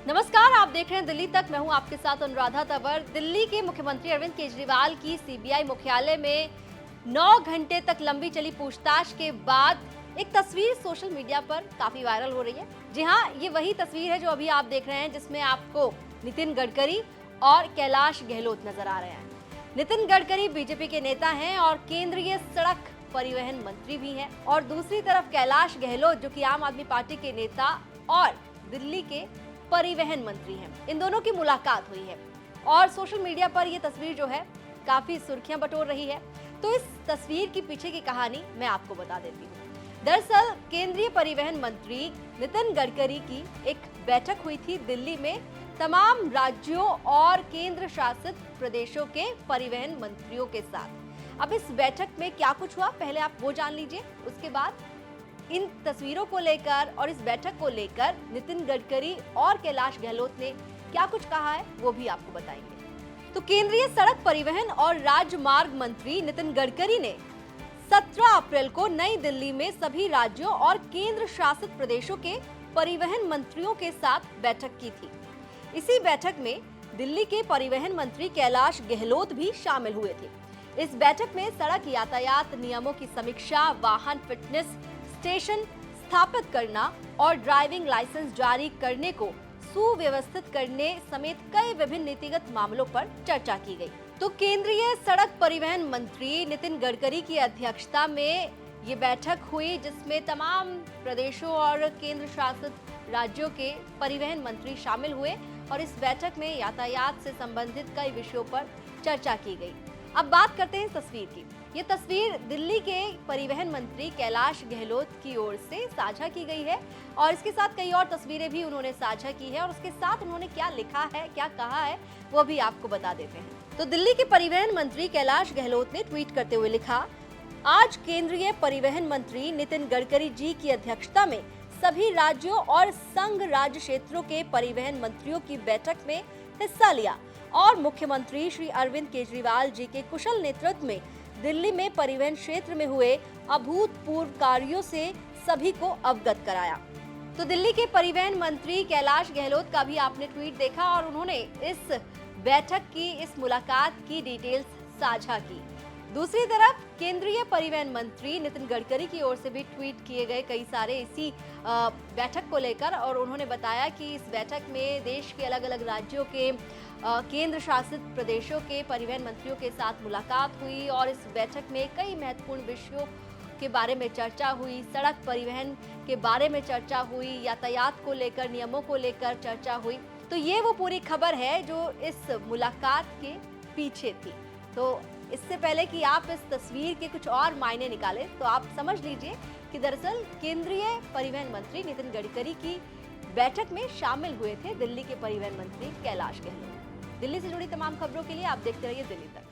नमस्कार, आप देख रहे हैं दिल्ली तक। मैं हूं आपके साथ अनुराधा तंवर। दिल्ली के मुख्यमंत्री अरविंद केजरीवाल की सीबीआई मुख्यालय में 9 घंटे तक लंबी चली पूछताछ के बाद एक तस्वीर सोशल मीडिया पर काफी वायरल हो रही है। जी हां, ये वही तस्वीर है जो अभी आप देख रहे हैं, जिसमें आपको नितिन गडकरी और कैलाश गहलोत नजर आ रहे हैं। नितिन गडकरी बीजेपी के नेता हैं और केंद्रीय सड़क परिवहन मंत्री भी हैं, और दूसरी तरफ कैलाश गहलोत जो कि आम आदमी पार्टी के नेता और दिल्ली के परिवहन मंत्री हैं। इन दोनों की मुलाकात हुई है और सोशल मीडिया पर यह तस्वीर जो है काफी सुर्खियां बटोर रही है। तो इस तस्वीर की पीछे की कहानी मैं आपको बता देती हूँ। दरअसल केंद्रीय परिवहन मंत्री नितिन गडकरी की एक बैठक हुई थी दिल्ली में तमाम राज्यों और केंद्र शासित प्रदेशों के परिवहन मंत्रियों के साथ। अब इस बैठक में क्या कुछ हुआ, पहले आप वो जान लीजिए। उसके बाद इन तस्वीरों को लेकर और इस बैठक को लेकर नितिन गडकरी और कैलाश गहलोत ने क्या कुछ कहा है वो भी आपको बताएंगे। तो केंद्रीय सड़क परिवहन और राजमार्ग मंत्री नितिन गडकरी ने 17 अप्रैल को नई दिल्ली में सभी राज्यों और केंद्र शासित प्रदेशों के परिवहन मंत्रियों के साथ बैठक की थी। इसी बैठक में दिल्ली के परिवहन मंत्री कैलाश गहलोत भी शामिल हुए थे। इस बैठक में सड़क यातायात नियमों की समीक्षा, वाहन फिटनेस स्टेशन स्थापित करना और ड्राइविंग लाइसेंस जारी करने को सुव्यवस्थित करने समेत कई विभिन्न नीतिगत मामलों पर चर्चा की गई। तो केंद्रीय सड़क परिवहन मंत्री नितिन गडकरी की अध्यक्षता में ये बैठक हुई, जिसमें तमाम प्रदेशों और केंद्र शासित राज्यों के परिवहन मंत्री शामिल हुए और इस बैठक में यातायात से संबंधित कई विषयों पर चर्चा की गई। अब बात करते हैं इस तस्वीर की। ये तस्वीर दिल्ली के परिवहन मंत्री कैलाश गहलोत की ओर से साझा की गई है और इसके साथ कई और तस्वीरें भी उन्होंने साझा की है और उसके साथ उन्होंने क्या लिखा है, क्या कहा है, वो भी आपको बता देते हैं। तो दिल्ली के परिवहन मंत्री कैलाश गहलोत ने ट्वीट करते हुए लिखा, आज केंद्रीय परिवहन मंत्री नितिन गडकरी जी की अध्यक्षता में सभी राज्यों और संघ राज्य क्षेत्रों के परिवहन मंत्रियों की बैठक में हिस्सा लिया और मुख्यमंत्री श्री अरविंद केजरीवाल जी के कुशल नेतृत्व में दिल्ली में परिवहन क्षेत्र में हुए अभूतपूर्व कार्यों से सभी को अवगत कराया। तो दिल्ली के परिवहन मंत्री कैलाश गहलोत का भी आपने ट्वीट देखा और उन्होंने इस बैठक की, इस मुलाकात की डिटेल्स साझा की। दूसरी तरफ केंद्रीय परिवहन मंत्री नितिन गडकरी की ओर से भी ट्वीट किए गए कई सारे इसी बैठक को लेकर, और उन्होंने बताया कि इस बैठक में देश के अलग अलग राज्यों के केंद्र शासित प्रदेशों के परिवहन मंत्रियों के साथ मुलाकात हुई और इस बैठक में कई महत्वपूर्ण विषयों के बारे में चर्चा हुई। सड़क परिवहन के बारे में चर्चा हुई, यातायात को लेकर, नियमों को लेकर चर्चा हुई। तो ये वो पूरी खबर है जो इस मुलाकात के पीछे थी। तो इससे पहले कि आप इस तस्वीर के कुछ और मायने निकालें, तो आप समझ लीजिए कि दरअसल केंद्रीय परिवहन मंत्री नितिन गडकरी की बैठक में शामिल हुए थे दिल्ली के परिवहन मंत्री कैलाश गहलोत। दिल्ली से जुड़ी तमाम खबरों के लिए आप देखते रहिए दिल्ली तक।